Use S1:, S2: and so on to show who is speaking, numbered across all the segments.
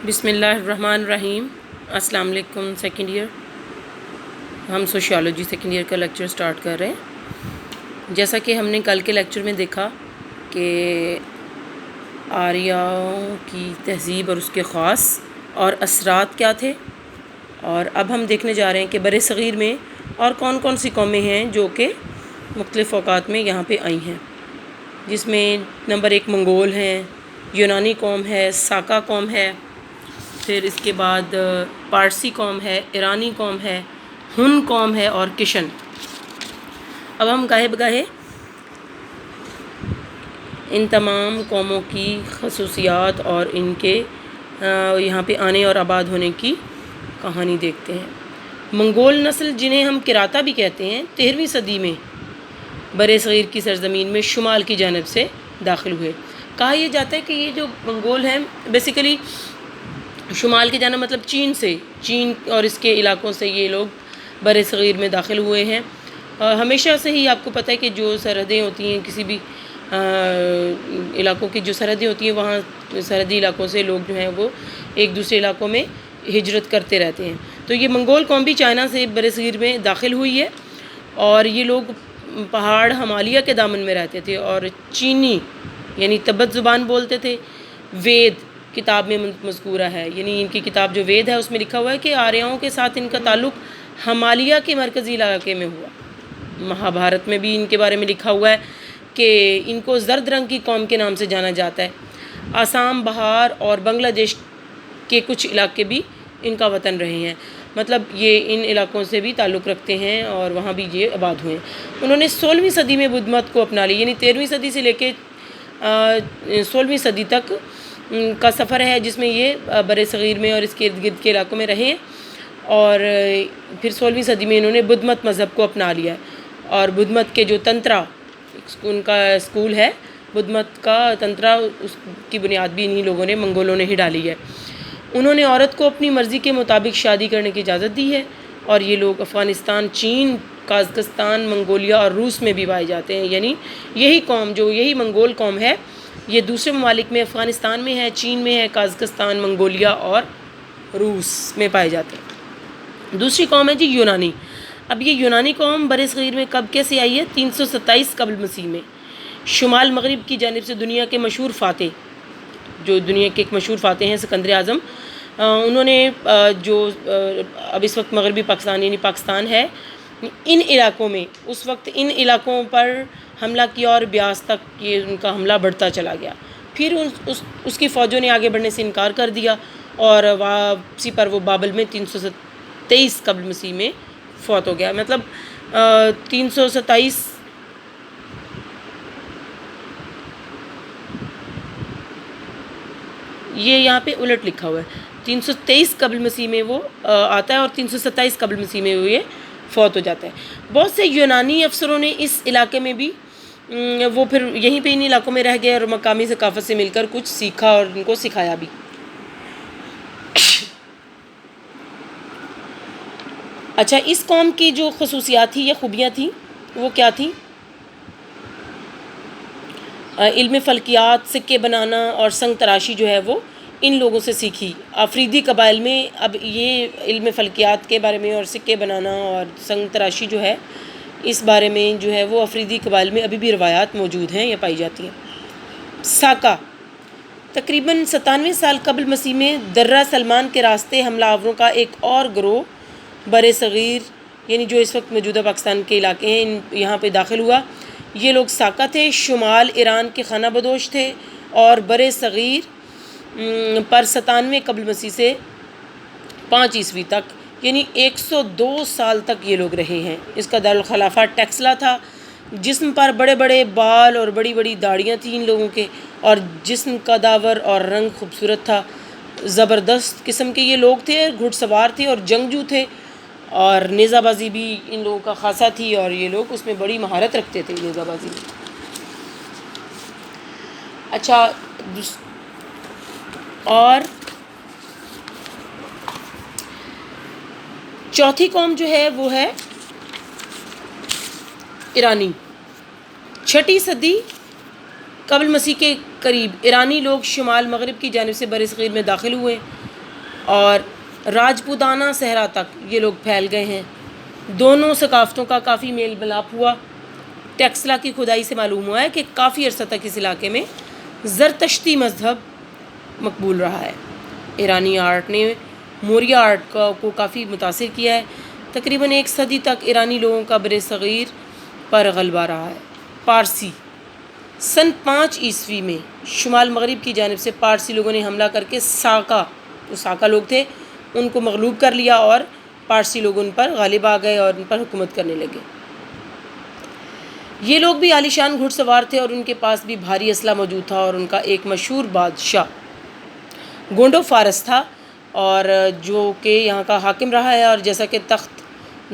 S1: بسم اللہ الرحمن الرحیم۔ السلام علیکم سیکنڈ ایئر، ہم سوشیالوجی سیکنڈ ایئر کا لیکچر سٹارٹ کر رہے ہیں۔ جیسا کہ ہم نے کل کے لیکچر میں دیکھا کہ آریاؤں کی تہذیب اور اس کے خاص اور اثرات کیا تھے، اور اب ہم دیکھنے جا رہے ہیں کہ بر صغیر میں اور کون کون سی قومیں ہیں جو کہ مختلف اوقات میں یہاں پہ آئی ہیں، جس میں نمبر 1 منگول ہیں، یونانی قوم ہے، ساکا قوم ہے، پھر اس کے بعد پارسی قوم ہے، ایرانی قوم ہے، ہن قوم ہے اور کشن۔ اب ہم گاہے بگاہے ان تمام قوموں کی خصوصیات اور ان کے یہاں پہ آنے اور آباد ہونے کی کہانی دیکھتے ہیں۔ منگول نسل، جنہیں ہم کراتا بھی کہتے ہیں، 13ویں صدی میں بر صغیر کی سرزمین میں شمال کی جانب سے داخل ہوئے۔ کہا یہ جاتا ہے کہ یہ جو منگول ہیں بیسیکلی شمال کی جانب مطلب چین اور اس کے علاقوں سے یہ لوگ بر صغیر میں داخل ہوئے ہیں۔ ہمیشہ سے ہی آپ کو پتہ ہے کہ جو سرحدیں ہوتی ہیں کسی بھی علاقوں کی جو سرحدیں ہوتی ہیں، وہاں سرحدی علاقوں سے لوگ جو ہیں وہ ایک دوسرے علاقوں میں ہجرت کرتے رہتے ہیں۔ تو یہ منگول قوم بھی چائنا سے بر صغیر میں داخل ہوئی ہے، اور یہ لوگ پہاڑ ہمالیہ کے دامن میں رہتے تھے اور چینی یعنی تبت زبان بولتے تھے۔ وید کتاب میں مذکورہ ہے، یعنی ان کی کتاب جو وید ہے اس میں لکھا ہوا ہے کہ آریاؤں کے ساتھ ان کا تعلق ہمالیہ کے مرکزی علاقے میں ہوا۔ مہابھارت میں بھی ان کے بارے میں لکھا ہوا ہے کہ ان کو زرد رنگ کی قوم کے نام سے جانا جاتا ہے۔ آسام، بہار اور بنگلہ دیش کے کچھ علاقے بھی ان کا وطن رہے ہیں، مطلب یہ ان علاقوں سے بھی تعلق رکھتے ہیں اور وہاں بھی یہ آباد ہوئے ہیں۔ انہوں نے 16ویں صدی میں بدھ مت کو اپنا لی، یعنی 13ویں صدی سے لے کے 16ویں صدی تک کا سفر ہے جس میں یہ بر صغیر میں اور اس کے ارد گرد کے علاقوں میں رہے ہیں، اور پھر 16ویں صدی میں انہوں نے بدھ مت مذہب کو اپنا لیا ہے۔ اور بدھ مت کے جو تنترا ان کا اسکول ہے، بدھ مت کا تنترا، اس کی بنیاد بھی انہی لوگوں نے، منگولوں نے ہی ڈالی ہے۔ انہوں نے عورت کو اپنی مرضی کے مطابق شادی کرنے کی اجازت دی ہے، اور یہ لوگ افغانستان، چین، قازقستان، منگولیا اور روس میں بھی پائے جاتے ہیں۔ یعنی یہی منگول قوم ہے، یہ دوسرے ممالک میں افغانستان میں ہے، چین میں ہے، قازقستان، منگولیا اور روس میں پائے جاتے ہیں۔ دوسری قوم ہے جی یونانی۔ اب یہ یونانی قوم بر صغیر میں کب کیسے آئی ہے؟ 327 قبل مسیح میں شمال مغرب کی جانب سے دنیا کے مشہور فاتح، جو دنیا کے ایک مشہور فاتح ہیں سکندر اعظم، انہوں نے جو اب اس وقت مغربی پاکستان یعنی پاکستان ہے، ان علاقوں میں اس وقت ان علاقوں پر حملہ کیا، اور بیاس تک یہ ان کا حملہ بڑھتا چلا گیا۔ پھر اس کی فوجوں نے آگے بڑھنے سے انکار کر دیا، اور واپسی پر وہ بابل میں 327 قبل مسیح میں فوت ہو گیا۔ مطلب 327 یہ یہاں پہ الٹ لکھا ہوا ہے، 323 قبل مسیح میں وہ آتا ہے اور 327 قبل مسیح میں وہ یہ فوت ہو جاتا ہے۔ بہت سے یونانی افسروں نے اس علاقے میں بھی وہ پھر یہیں پہ ان علاقوں میں رہ گئے اور مقامی ثقافت سے مل کر کچھ سیکھا اور ان کو سکھایا بھی۔ اچھا، اس قوم کی جو خصوصیات تھی یا خوبیاں تھیں وہ کیا تھیں؟ علم فلکیات، سکے بنانا اور سنگ تراشی جو ہے وہ ان لوگوں سے سیکھی۔ آفریدی قبائل میں اب یہ علم فلکیات کے بارے میں اور سکے بنانا اور سنگ تراشی جو ہے اس بارے میں جو ہے وہ آفریدی قبائل میں ابھی بھی روایات موجود ہیں یا پائی جاتی ہیں۔ ساکا تقریباً 97 سال قبل مسیح میں درہ سلمان کے راستے حملہ آوروں کا ایک اور گروہ بر صغیر یعنی جو اس وقت موجودہ پاکستان کے علاقے ہیں یہاں پہ داخل ہوا۔ یہ لوگ ساکا تھے، شمال ایران کے خانہ بدوش تھے، اور بر صغیر پر 97 قبل مسیح سے 5 عیسوی تک یعنی 102 سال تک یہ لوگ رہے ہیں۔ اس کا دارالخلافہ ٹیکسلا تھا۔ جسم پر بڑے بڑے بال اور بڑی بڑی داڑیاں تھیں ان لوگوں کے، اور جسم کا داور اور رنگ خوبصورت تھا۔ زبردست قسم کے یہ لوگ تھے، گھڑ سوار تھے اور جنگجو تھے، اور نیزہ بازی بھی ان لوگوں کا خاصہ تھی، اور یہ لوگ اس میں بڑی مہارت رکھتے تھے نیزہ بازی میں۔ اچھا، اور چوتھی قوم جو ہے وہ ہے ایرانی۔ 6 صدی قبل مسیح کے قریب ایرانی لوگ شمال مغرب کی جانب سے بر صغیر میں داخل ہوئے، اور راجپوتانہ صحرا تک یہ لوگ پھیل گئے ہیں۔ دونوں ثقافتوں کا کافی میل ملاپ ہوا۔ ٹیکسلا کی کھدائی سے معلوم ہوا ہے کہ کافی عرصہ تک اس علاقے میں زرتشتی مذہب مقبول رہا ہے۔ ایرانی آرٹ نے موریہ آرٹ کو کافی متاثر کیا ہے۔ تقریباً 1 صدی تک ایرانی لوگوں کا بر صغیر پر غلبہ رہا ہے۔ پارسی سن 5 عیسوی میں شمال مغرب کی جانب سے پارسی لوگوں نے حملہ کر کے ساکا لوگ تھے ان کو مغلوب کر لیا، اور پارسی لوگ ان پر غالب آ گئے اور ان پر حکومت کرنے لگے۔ یہ لوگ بھی عالیشان گھڑ سوار تھے اور ان کے پاس بھی بھاری اسلحہ موجود تھا، اور ان کا ایک مشہور بادشاہ گونڈو فارس تھا، اور جو کہ یہاں کا حاکم رہا ہے، اور جیسا کہ تخت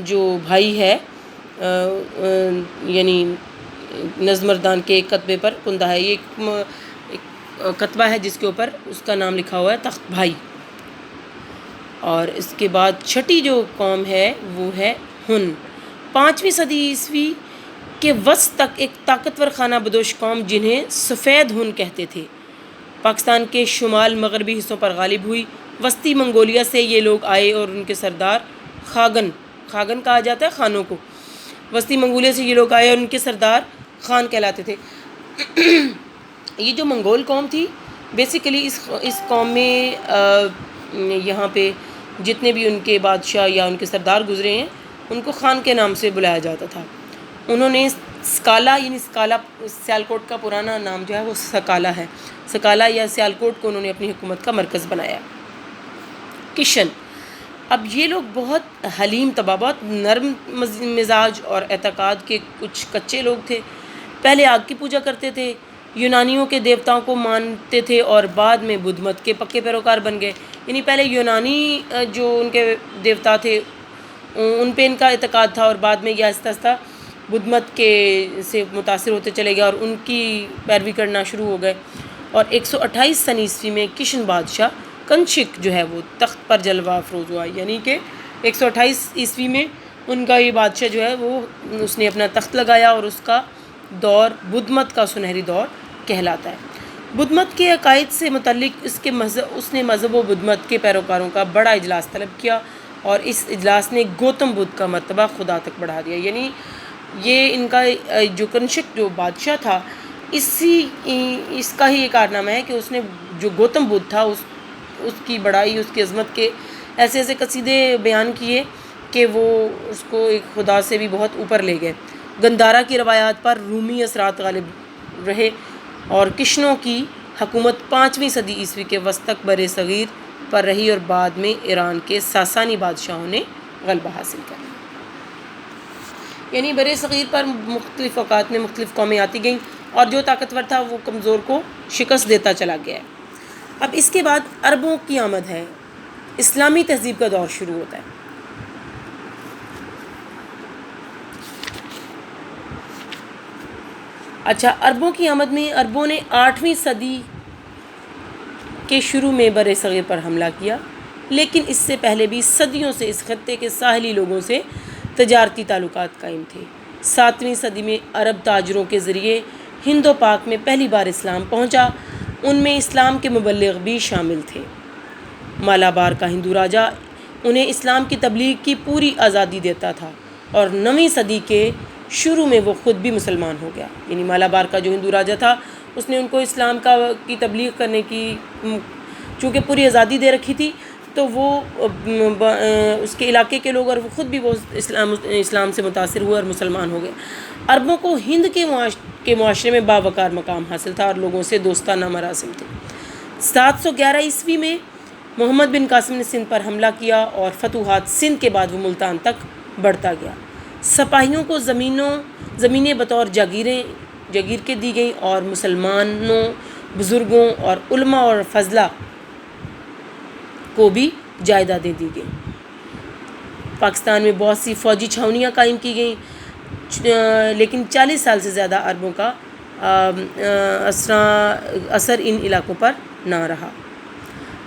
S1: جو بھائی ہے یعنی نظمردان کے ایک کتبے پر کندہ ہے، یہ ایک کتبہ ہے جس کے اوپر اس کا نام لکھا ہوا ہے تخت بھائی۔ اور اس کے بعد چھٹی جو قوم ہے وہ ہے ہن۔ 5ویں صدی عیسوی کے وسط تک ایک طاقتور خانہ بدوش قوم جنہیں سفید ہن کہتے تھے پاکستان کے شمال مغربی حصوں پر غالب ہوئی۔ وسطی منگولیا سے یہ لوگ آئے اور ان کے سردار خاگن کہا جاتا ہے خانوں کو، وسطی منگولیا سے یہ لوگ آئے اور ان کے سردار خان کہلاتے تھے۔ یہ جو منگول قوم تھی بیسیکلی اس قوم میں یہاں پہ جتنے بھی ان کے بادشاہ یا ان کے سردار گزرے ہیں ان کو خان کے نام سے بلایا جاتا تھا۔ انہوں نے سکالہ یعنی سیالکوٹ کا پرانا نام جو ہے وہ سکالہ ہے، سکالہ یا سیالکوٹ کو انہوں نے اپنی حکومت کا مرکز بنایا۔ کشن، اب یہ لوگ بہت حلیم طبع، بہت نرم مزاج اور اعتقاد کے کچھ کچے لوگ تھے۔ پہلے آگ کی پوجا کرتے تھے، یونانیوں کے دیوتاؤں کو مانتے تھے، اور بعد میں بدھ مت کے پکے پیروکار بن گئے۔ یعنی پہلے یونانی جو ان کے دیوتا تھے ان پہ ان کا اعتقاد تھا، اور بعد میں یہ آہستہ آہستہ بدھ مت کے سے متاثر ہوتے چلے گئے اور ان کی پیروی کرنا شروع ہو گئے۔ اور 128 سن عیسوی میں کشن بادشاہ کنشک جو ہے وہ تخت پر جلوہ افروز ہوا، یعنی کہ 128 عیسوی میں ان کا یہ بادشاہ جو ہے وہ اس نے اپنا تخت لگایا، اور اس کا دور بدھ مت کا سنہری دور کہلاتا ہے۔ بدھ مت کے عقائد سے متعلق اس نے مذہب و بدھ مت کے پیروکاروں کا بڑا اجلاس طلب کیا، اور اس اجلاس نے گوتم بدھ کا مرتبہ خدا تک بڑھا دیا۔ یعنی یہ ان کا جو کنشک جو بادشاہ تھا اس کا ہی یہ کارنامہ ہے کہ اس نے جو گوتم بدھ تھا اس کی بڑائی، اس کی عظمت کے ایسے ایسے قصیدے بیان کیے کہ وہ اس کو ایک خدا سے بھی بہت اوپر لے گئے۔ گندھارا کی روایات پر رومی اثرات غالب رہے، اور کشنوں کی حکومت 5ویں صدی عیسوی کے وسط تک بر صغیر پر رہی، اور بعد میں ایران کے ساسانی بادشاہوں نے غلبہ حاصل کیا۔ یعنی بر صغیر پر مختلف اوقات میں مختلف قومیں آتی گئیں، اور جو طاقتور تھا وہ کمزور کو شکست دیتا چلا گیا ہے۔ اب اس کے بعد عربوں کی آمد ہے، اسلامی تہذیب کا دور شروع ہوتا ہے۔ اچھا، عربوں کی آمد میں عربوں نے 8ویں صدی کے شروع میں بر صغیر پر حملہ کیا، لیکن اس سے پہلے بھی صدیوں سے اس خطے کے ساحلی لوگوں سے تجارتی تعلقات قائم تھے۔ 7ویں صدی میں عرب تاجروں کے ذریعے ہند و پاک میں پہلی بار اسلام پہنچا، ان میں اسلام کے مبلغ بھی شامل تھے۔ مالابار کا ہندو راجا انہیں اسلام کی تبلیغ کی پوری آزادی دیتا تھا، اور 9ویں صدی کے شروع میں وہ خود بھی مسلمان ہو گیا۔ یعنی مالابار کا جو ہندو راجا تھا اس نے ان کو اسلام کی تبلیغ کرنے کی چونکہ پوری آزادی دے رکھی تھی، تو وہ اس کے علاقے کے لوگ اور وہ خود بھی وہ اسلام سے متاثر ہوئے اور مسلمان ہو گئے۔ عربوں کو ہند کے معاشرے میں باوقار مقام حاصل تھا، اور لوگوں سے دوستانہ مراسم تھے۔ 711 عیسوی میں محمد بن قاسم نے سندھ پر حملہ کیا، اور فتوحات سندھ کے بعد وہ ملتان تک بڑھتا گیا۔ سپاہیوں کو زمینیں بطور جاگیر کے دی گئیں، اور مسلمانوں، بزرگوں اور علماء اور فضلہ کو بھی جائیدادیں دی گئیں۔ پاکستان میں بہت سی فوجی چھاؤنیاں قائم کی گئیں، لیکن 40 سال سے زیادہ عربوں کا اثر ان علاقوں پر نہ رہا۔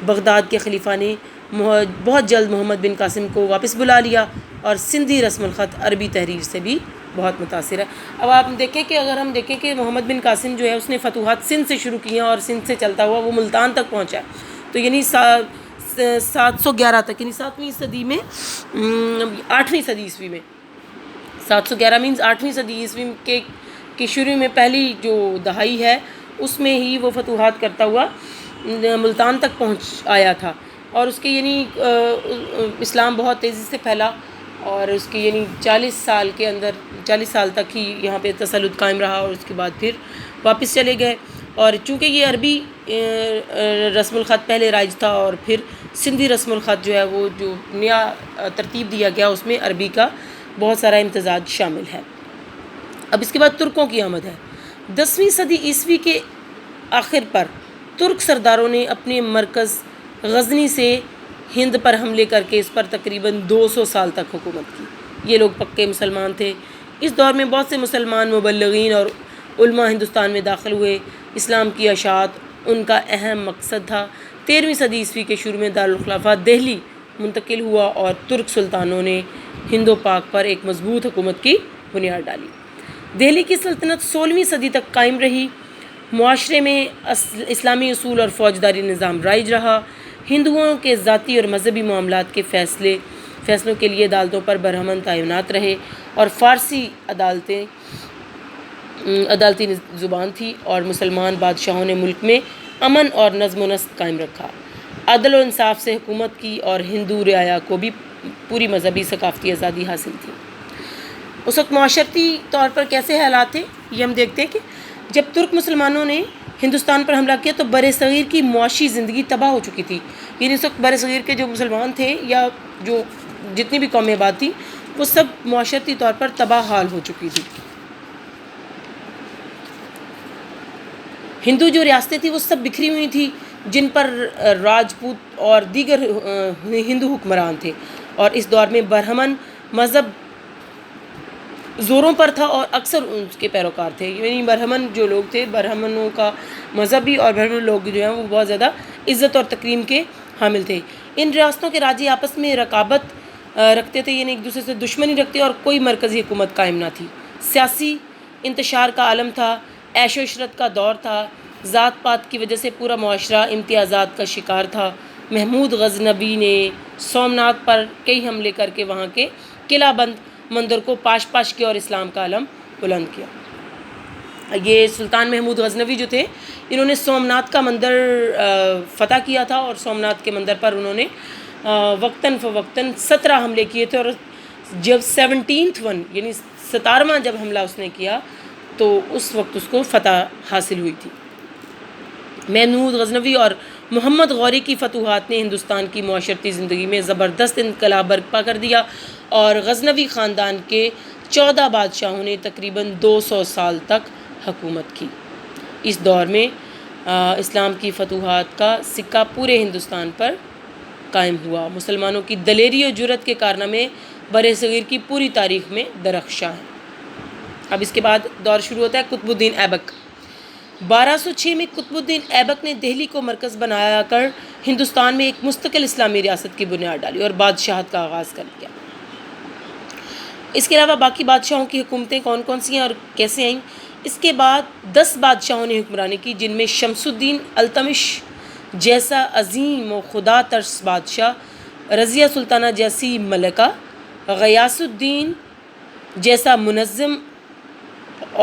S1: بغداد کے خلیفہ نے بہت جلد محمد بن قاسم کو واپس بلا لیا، اور سندھی رسم الخط عربی تحریر سے بھی بہت متاثر ہے۔ اب آپ دیکھیں کہ اگر ہم دیکھیں کہ محمد بن قاسم جو ہے اس نے فتوحات سندھ سے شروع کی ہیں، اور سندھ سے چلتا ہوا وہ ملتان تک پہنچا ہے، تو یعنی 711 تک، یعنی 7ویں صدی میں 8ویں صدی عیسوی میں 711 مینز 8ویں صدی عیسوی کے شروع میں پہلی جو دہائی ہے اس میں ہی وہ فتوحات کرتا ہوا ملتان تک پہنچ آیا تھا، اور اس کے یعنی اسلام بہت تیزی سے پھیلا، اور اس کی یعنی 40 سال کے اندر 40 سال تک ہی یہاں پہ تسلط قائم رہا، اور اس کے بعد پھر واپس چلے گئے۔ اور چونکہ یہ عربی رسم الخط پہلے رائج تھا، اور پھر سندھی رسم الخط جو ہے وہ جو نیا ترتیب دیا گیا اس میں عربی کا بہت سارا امتزاج شامل ہے۔ اب اس کے بعد ترکوں کی آمد ہے۔ 10ویں صدی عیسوی کے آخر پر ترک سرداروں نے اپنے مرکز غزنی سے ہند پر حملے کر کے اس پر تقریباً 200 سال تک حکومت کی۔ یہ لوگ پکے مسلمان تھے۔ اس دور میں بہت سے مسلمان مبلغین اور علماء ہندوستان میں داخل ہوئے۔ اسلام کی اشاعت ان کا اہم مقصد تھا۔ 13ویں صدی عیسوی کے شروع میں دارالخلافہ دہلی منتقل ہوا، اور ترک سلطانوں نے ہند و پاک پر ایک مضبوط حکومت کی بنیاد ڈالی۔ دہلی کی سلطنت 16ویں صدی تک قائم رہی۔ معاشرے میں اسلامی اصول اور فوجداری نظام رائج رہا۔ ہندوؤں کے ذاتی اور مذہبی معاملات کے فیصلوں کے لیے عدالتوں پر برہمن تعینات رہے، اور فارسی عدالتی زبان تھی، اور مسلمان بادشاہوں نے ملک میں امن اور نظم و نسق قائم رکھا، عدل و انصاف سے حکومت کی، اور ہندو رعایا کو بھی پوری مذہبی ثقافتی آزادی حاصل تھی۔ اس وقت معاشرتی طور پر کیسے حالات تھے یہ ہم دیکھتے ہیں کہ جب ترک مسلمانوں نے ہندوستان پر حملہ کیا تو بر صغیر کی معاشی زندگی تباہ ہو چکی تھی، یعنی اس وقت بر صغیر کے جو مسلمان تھے یا جو جتنی بھی قومیں آباد تھیں وہ سب معاشرتی طور پر تباہ حال ہو چکی تھی۔ ہندو جو ریاستیں تھیں وہ سب بکھری ہوئی تھیں، جن پر راجپوت اور دیگر ہندو حکمران تھے، اور اس دور میں برہمن مذہب زوروں پر تھا اور اکثر اس کے پیروکار تھے، یعنی برہمن جو لوگ تھے، برہمنوں کا مذہبی اور برہمن لوگ جو ہیں وہ بہت زیادہ عزت اور تکریم کے حامل تھے۔ ان ریاستوں کے راجی آپس میں رقابت رکھتے تھے، یعنی ایک دوسرے سے دشمنی رکھتے، اور کوئی مرکزی حکومت قائم نہ تھی۔ سیاسی انتشار کا عالم تھا، عیش و عشرت کا دور تھا، ذات پات کی وجہ سے پورا معاشرہ امتیازات کا شکار تھا۔ محمود غزنوی نے سومناتھ پر کئی حملے کر کے وہاں کے قلعہ بند مندر کو پاش کیا اور اسلام کا علم بلند کیا۔ یہ سلطان محمود غزنوی جو تھے انہوں نے سومناتھ کا مندر فتح کیا تھا، اور سومناتھ کے مندر پر انہوں نے وقتاً فوقتاً 17 حملے کیے تھے، اور جب 17th ون یعنی 17واں جب حملہ اس نے کیا تو اس وقت اس کو فتح حاصل ہوئی تھی۔ محمود غزنوی اور محمد غوری کی فتوحات نے ہندوستان کی معاشرتی زندگی میں زبردست انقلاب برپا کر دیا، اور غزنوی خاندان کے 14 بادشاہوں نے تقریباً 200 سال تک حکومت کی۔ اس دور میں اسلام کی فتوحات کا سکہ پورے ہندوستان پر قائم ہوا۔ مسلمانوں کی دلیری و جرأت کے کارنامے برصغیر کی پوری تاریخ میں درخشاں ہیں۔ اب اس کے بعد دور شروع ہوتا ہے قطب الدین ایبک۔ 1206 میں قطب الدین ایبک نے دہلی کو مرکز بنا کر ہندوستان میں ایک مستقل اسلامی ریاست کی بنیاد ڈالی اور بادشاہت کا آغاز کر دیا۔ اس کے علاوہ باقی بادشاہوں کی حکومتیں کون کون سی ہیں اور کیسے آئیں؟ اس کے بعد 10 بادشاہوں نے حکمرانی کی، جن میں شمس الدین التمش جیسا عظیم و خدا ترس بادشاہ، رضیہ سلطانہ جیسی ملکہ، غیاث الدین جیسا منظم،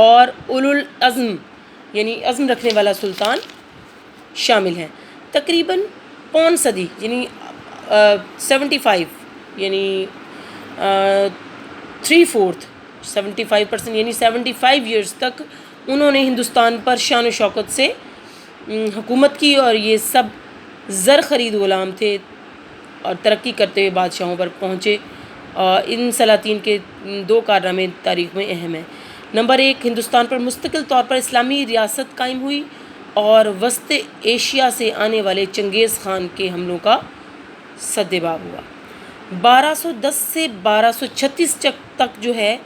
S1: اور اولو العزم یعنی عزم رکھنے والا سلطان شامل ہیں۔ تقریباً پون صدی یعنی 75 یعنی 75% یعنی 75 ایئرز تک انہوں نے ہندوستان پر شان و شوکت سے حکومت کی، اور یہ سب زر خرید غلام تھے اور ترقی کرتے ہوئے بادشاہوں پر پہنچے۔ ان سلاطین کے 2 کارنامے تاریخ میں اہم ہیں۔ نمبر 1، ہندوستان پر مستقل طور پر اسلامی ریاست قائم ہوئی، اور وسط ایشیا سے آنے والے چنگیز خان کے حملوں کا سدباب ہوا۔ 1210 سے 1236 تک جو ہے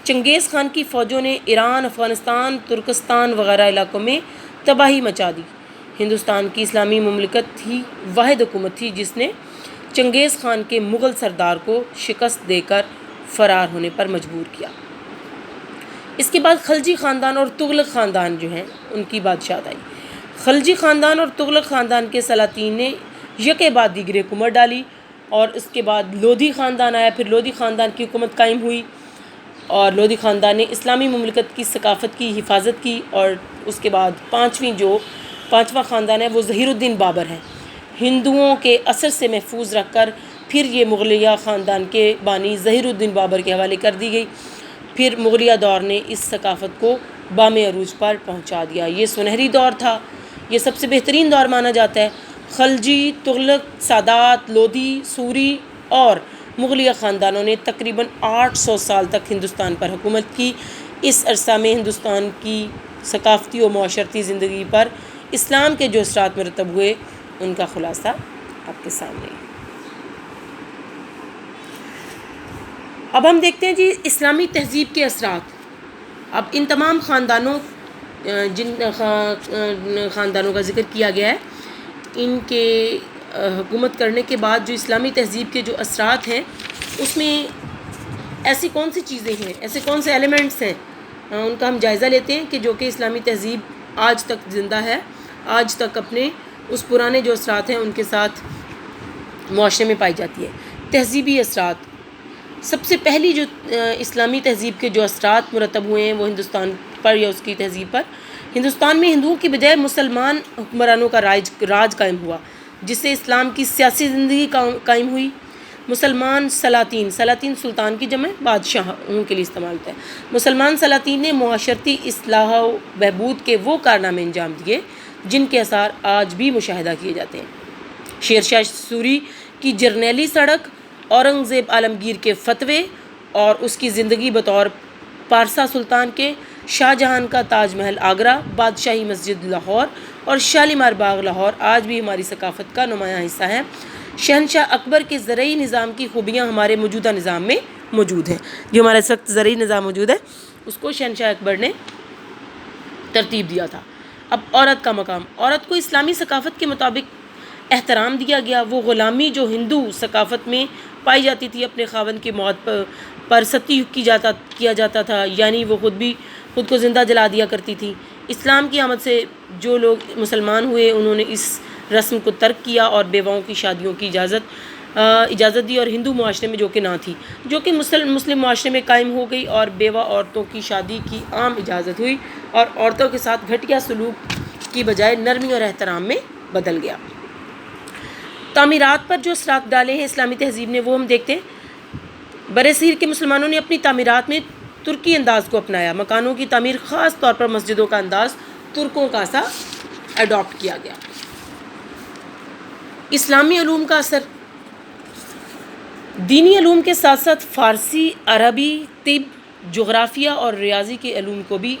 S1: چنگیز خان کی فوجوں نے ایران، افغانستان، ترکستان وغیرہ علاقوں میں تباہی مچا دی۔ ہندوستان کی اسلامی مملکت ہی واحد حکومت تھی جس نے چنگیز خان کے مغل سردار کو شکست دے کر فرار ہونے پر مجبور کیا۔ اس کے بعد خلجی خاندان اور تغلق خاندان جو ہیں ان کی بادشاہت آئی۔ خلجی خاندان اور تغلق خاندان کے سلاطین نے یکے بعد دیگر حکومت ڈالی، اور اس کے بعد لودھی خاندان آیا، پھر لودھی خاندان کی حکومت قائم ہوئی، اور لودھی خاندان نے اسلامی مملکت کی ثقافت کی حفاظت کی۔ اور اس کے بعد پانچواں خاندان ہے وہ ظہیر الدین بابر ہے، ہندوؤں کے اثر سے محفوظ رکھ کر پھر یہ مغلیہ خاندان کے بانی ظہیر الدین بابر کے حوالے کر دی گئی۔ پھر مغلیہ دور نے اس ثقافت کو بام عروج پر پہنچا دیا۔ یہ سنہری دور تھا، یہ سب سے بہترین دور مانا جاتا ہے۔ خلجی، تغلق، سادات، لودھی، سوری اور مغلیہ خاندانوں نے تقریباً 800 سال تک ہندوستان پر حکومت کی۔ اس عرصہ میں ہندوستان کی ثقافتی و معاشرتی زندگی پر اسلام کے جو اثرات مرتب ہوئے ان کا خلاصہ آپ کے سامنے ہے۔ اب ہم دیکھتے ہیں جی اسلامی تہذیب کے اثرات۔ اب ان تمام خاندانوں جن خاندانوں کا ذکر کیا گیا ہے، ان کے حکومت کرنے کے بعد جو اسلامی تہذیب کے جو اثرات ہیں، اس میں ایسی کون سی چیزیں ہیں، ایسے کون سے ایلیمنٹس ہیں، ان کا ہم جائزہ لیتے ہیں کہ جو کہ اسلامی تہذیب آج تک زندہ ہے، آج تک اپنے اس پرانے جو اثرات ہیں ان کے ساتھ معاشرے میں پائی جاتی ہے۔ تہذیبی اثرات، سب سے پہلی جو اسلامی تہذیب کے جو اثرات مرتب ہوئے ہیں وہ ہندوستان پر یا اس کی تہذیب پر، ہندوستان میں ہندوؤں کی بجائے مسلمان حکمرانوں کا راج قائم ہوا، جس سے اسلام کی سیاسی زندگی قائم ہوئی۔ مسلمان سلاطین سلطان کی جمع بادشاہوں کے لیے استعمال ہوتا ہے۔ مسلمان سلاطین نے معاشرتی اصلاح و بہبود کے وہ کارنامے انجام دیے جن کے آثار آج بھی مشاہدہ کیے جاتے ہیں۔ شیر شاہ سوری کی جرنیلی سڑک، اورنگزیب عالمگیر کے فتوے اور اس کی زندگی بطور پارسا سلطان کے، شاہ جہان کا تاج محل آگرہ، بادشاہی مسجد لاہور اور شالیمار باغ لاہور آج بھی ہماری ثقافت کا نمایاں حصہ ہیں۔ شہنشاہ اکبر کے زرعی نظام کی خوبیاں ہمارے موجودہ نظام میں موجود ہیں۔ جو ہمارا سخت زرعی نظام موجود ہے اس کو شہنشاہ اکبر نے ترتیب دیا تھا۔ اب عورت کا مقام، عورت کو اسلامی ثقافت کے مطابق احترام دیا گیا۔ وہ غلامی جو ہندو ثقافت میں پائی جاتی تھی، اپنے خاوند کی موت پر ستی کیا جاتا تھا، یعنی وہ خود کو زندہ جلا دیا کرتی تھی۔ اسلام کی آمد سے جو لوگ مسلمان ہوئے انہوں نے اس رسم کو ترک کیا اور بیواؤں کی شادیوں کی اجازت دی، اور ہندو معاشرے میں جو کہ نہ تھی، جو کہ مسلم معاشرے میں قائم ہو گئی، اور بیوہ عورتوں کی شادی کی عام اجازت ہوئی اور عورتوں کے ساتھ گھٹیا سلوک کی بجائے نرمی اور احترام میں بدل گیا۔ تعمیرات پر جو اثرات ڈالے ہیں اسلامی تہذیب نے وہ ہم دیکھتے ہیں۔ برصغیر کے مسلمانوں نے اپنی تعمیرات میں ترکی انداز کو اپنایا۔ مکانوں کی تعمیر، خاص طور پر مسجدوں کا انداز ترکوں کا سا اڈاپٹ کیا گیا۔ اسلامی علوم کا اثر، دینی علوم کے ساتھ ساتھ فارسی، عربی، طب، جغرافیہ اور ریاضی کے علوم کو بھی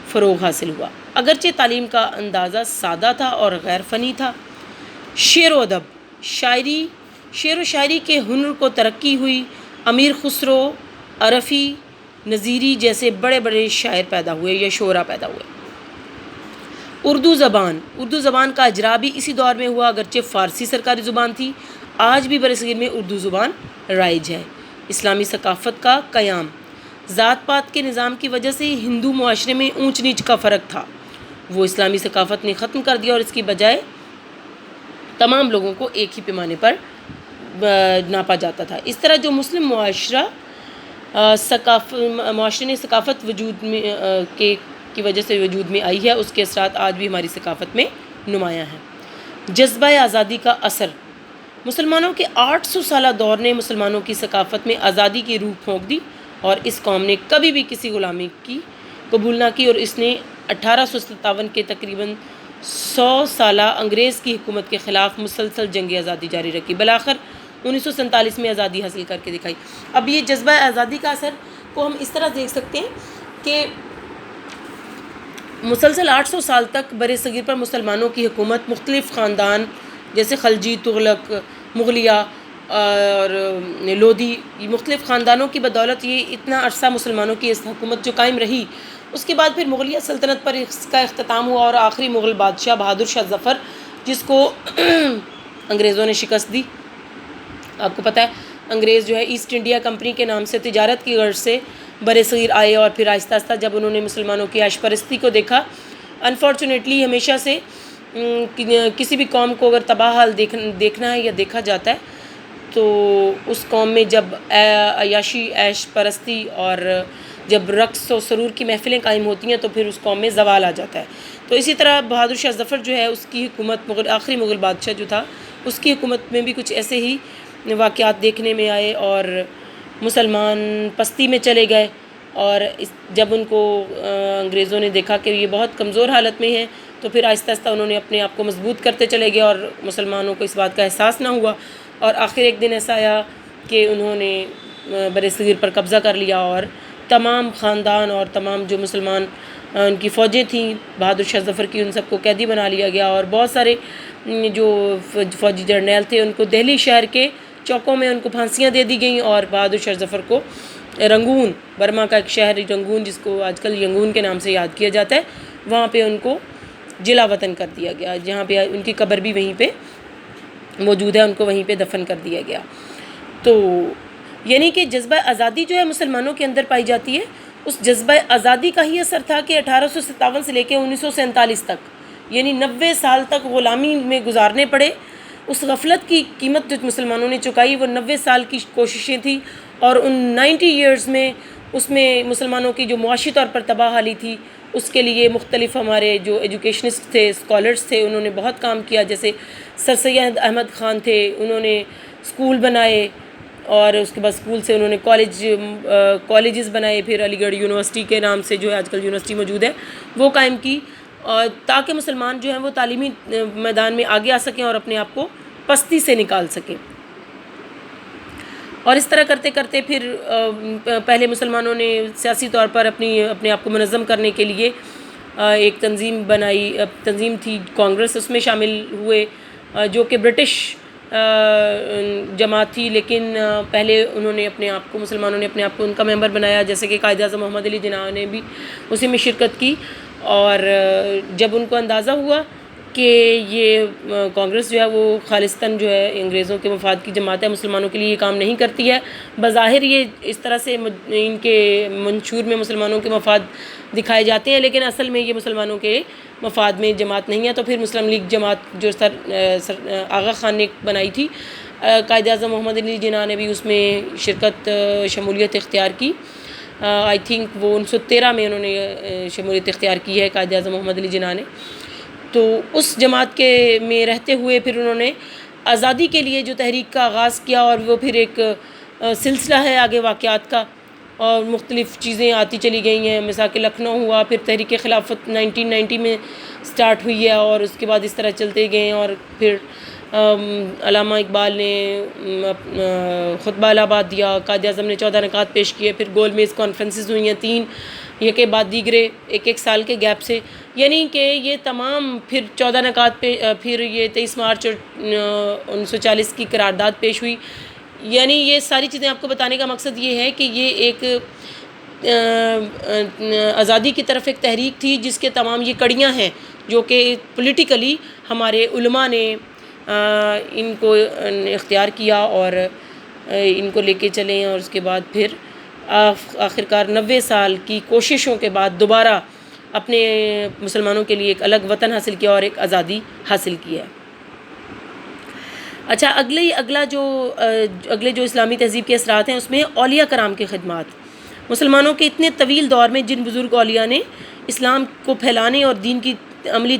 S1: فروغ حاصل ہوا، اگرچہ تعلیم کا اندازہ سادہ تھا اور غیر فنی تھا۔ شعر و ادب، شعر و شاعری کے ہنر کو ترقی ہوئی۔ امیر خسرو، عرفی، نظیری جیسے بڑے بڑے شاعر پیدا ہوئے یا شعراء پیدا ہوئے۔ اردو زبان کا اجرا بھی اسی دور میں ہوا، اگرچہ فارسی سرکاری زبان تھی، آج بھی برصغیر میں اردو زبان رائج ہے۔ اسلامی ثقافت کا قیام، ذات پات کے نظام کی وجہ سے ہندو معاشرے میں اونچ نیچ کا فرق تھا، وہ اسلامی ثقافت نے ختم کر دیا اور اس کی بجائے تمام لوگوں کو ایک ہی پیمانے پر ناپا جاتا تھا۔ اس طرح جو مسلم معاشرے نے ثقافت وجود میں کی وجہ سے وجود میں آئی ہے، اس کے اثرات آج بھی ہماری ثقافت میں نمایاں ہیں۔ جذبہ آزادی کا اثر، مسلمانوں کے 800 سالہ دور نے مسلمانوں کی ثقافت میں آزادی کی روح پھونک دی، اور اس قوم نے کبھی بھی کسی غلامی کی قبول نہ کی، اور اس نے 1857 کے تقریباً 100 سالہ انگریز کی حکومت کے خلاف مسلسل جنگ آزادی جاری رکھی، بالآخر 1947 میں آزادی حاصل کر کے دکھائی۔ اب یہ جذبہ آزادی کا اثر کو ہم اس طرح دیکھ سکتے ہیں کہ مسلسل 800 سال تک برصغیر پر مسلمانوں کی حکومت، مختلف خاندان جیسے خلجی، تغلق، مغلیہ اور لودھی، مختلف خاندانوں کی بدولت یہ اتنا عرصہ مسلمانوں کی اس حکومت جو قائم رہی، اس کے بعد پھر مغلیہ سلطنت پر اس کا اختتام ہوا، اور آخری مغل بادشاہ بہادر شاہ ظفر جس کو انگریزوں نے شکست دی۔ آپ کو پتہ ہے انگریز جو ہے ایسٹ انڈیا کمپنی کے نام سے تجارت کی غرض سے برصغیر آئے، اور پھر آہستہ آہستہ جب انہوں نے مسلمانوں کی عیش پرستی کو دیکھا، انفارچونیٹلی ہمیشہ سے کسی بھی قوم کو اگر تباہ حال دیکھنا ہے یا دیکھا جاتا ہے تو اس قوم میں جب عیاشی عیش پرستی اور جب رقص و سرور کی محفلیں قائم ہوتی ہیں تو پھر اس قوم میں زوال آ جاتا ہے. تو اسی طرح بہادر شاہ ظفر جو ہے اس کی حکومت آخری مغل بادشاہ جو تھا اس کی حکومت میں بھی کچھ ایسے ہی واقعات دیکھنے میں آئے اور مسلمان پستی میں چلے گئے. اور جب ان کو انگریزوں نے دیکھا کہ یہ بہت کمزور حالت میں ہیں تو پھر آہستہ آہستہ انہوں نے اپنے آپ کو مضبوط کرتے چلے گئے اور مسلمانوں کو اس بات کا احساس نہ ہوا. اور آخر ایک دن ایسا آیا کہ انہوں نے بر صغیر پر قبضہ کر لیا اور تمام خاندان اور تمام جو مسلمان ان کی فوجیں تھیں بہادر شاہ ظفر کی ان سب کو قیدی بنا لیا گیا. اور بہت سارے جو فوجی جرنیل تھے ان کو دہلی شہر کے چوکوں میں ان کو پھانسیاں دے دی گئیں اور بہادر شاہ ظفر کو رنگون برما کا ایک شہر رنگون جس کو آج کل ینگون کے نام سے یاد کیا جاتا ہے وہاں پہ ان کو جلا وطن کر دیا گیا جہاں پہ ان کی قبر بھی وہیں پہ موجود ہے. ان کو وہیں پہ دفن کر دیا گیا. تو یعنی کہ جذبہ آزادی جو ہے مسلمانوں کے اندر پائی جاتی ہے اس جذبہ آزادی کا ہی اثر تھا کہ 1857 سے لے کے 1947 تک یعنی 90 سال تک غلامی میں گزارنے پڑے. اس غفلت کی قیمت جو مسلمانوں نے چکائی وہ 90 سال کی کوششیں تھیں اور ان 90 ایئرز میں اس میں مسلمانوں کی جو معاشی طور پر تباہ حالی تھی اس کے لیے مختلف ہمارے جو ایجوکیشنسٹ تھے اسکالرس تھے انہوں نے بہت کام کیا. جیسے سر سید احمد خان تھے انہوں نے اسکول بنائے اور اس کے بعد اسکول سے انہوں نے کالجز بنائے. پھر علی گڑھ یونیورسٹی کے نام سے جو ہے آج کل یونیورسٹی موجود ہے وہ قائم کی اور تاکہ مسلمان جو ہیں وہ تعلیمی میدان میں آگے آ سکیں اور اپنے آپ کو پستی سے نکال سکیں. اور اس طرح کرتے کرتے پھر پہلے مسلمانوں نے سیاسی طور پر اپنے آپ کو منظم کرنے کے لیے ایک تنظیم بنائی. تنظیم تھی کانگریس اس میں شامل ہوئے جو کہ برٹش جماعت تھی لیکن پہلے انہوں نے اپنے آپ کو مسلمانوں نے اپنے آپ کو ان کا ممبر بنایا. جیسے کہ قائد اعظم محمد علی جناح نے بھی اسی میں شرکت کی. اور جب ان کو اندازہ ہوا کہ یہ کانگریس جو ہے وہ خالصتاً جو ہے انگریزوں کے مفاد کی جماعت ہے مسلمانوں کے لیے یہ کام نہیں کرتی ہے بظاہر یہ اس طرح سے ان کے منشور میں مسلمانوں کے مفاد دکھائے جاتے ہیں لیکن اصل میں یہ مسلمانوں کے مفاد میں جماعت نہیں ہے. تو پھر مسلم لیگ جماعت جو آغا خان نے بنائی تھی قائد اعظم محمد علی جناح نے بھی اس میں شرکت شمولیت اختیار کی. آئی تھنک وہ 1913 میں انہوں نے شمولیت اختیار کی ہے قائد اعظم محمد علی جناح نے. تو اس جماعت کے میں رہتے ہوئے پھر انہوں نے آزادی کے لیے جو تحریک کا آغاز کیا اور وہ پھر ایک سلسلہ ہے آگے واقعات کا اور مختلف چیزیں آتی چلی گئی ہیں. مثال کہ لکھنؤ ہوا پھر تحریک خلافت 1990 میں سٹارٹ ہوئی ہے اور اس کے بعد اس طرح چلتے گئے اور پھر علامہ اقبال نے خطبہ الہٰباد دیا. قائد اعظم نے 14 نکات پیش کیے. پھر گول میز کانفرنسز ہوئی ہیں 3 یہ کے بعد دیگرے ایک سال کے گیپ سے یعنی کہ یہ تمام پھر 14 نکات پہ پھر یہ 23 مارچ 1940 کی قرارداد پیش ہوئی. یعنی یہ ساری چیزیں آپ کو بتانے کا مقصد یہ ہے کہ یہ ایک آزادی کی طرف ایک تحریک تھی جس کے تمام یہ کڑیاں ہیں جو کہ پولیٹیکلی ہمارے علماء نے ان کو اختیار کیا اور ان کو لے کے چلے اور اس کے بعد پھر آخرکار 90 سال کی کوششوں کے بعد دوبارہ اپنے مسلمانوں کے لیے ایک الگ وطن حاصل کیا اور ایک آزادی حاصل کی ہے. اچھا اگلے جو اسلامی تہذیب کے اثرات ہیں اس میں اولیاء کرام کی خدمات. مسلمانوں کے اتنے طویل دور میں جن بزرگ اولیاء نے اسلام کو پھیلانے اور دین کی عملی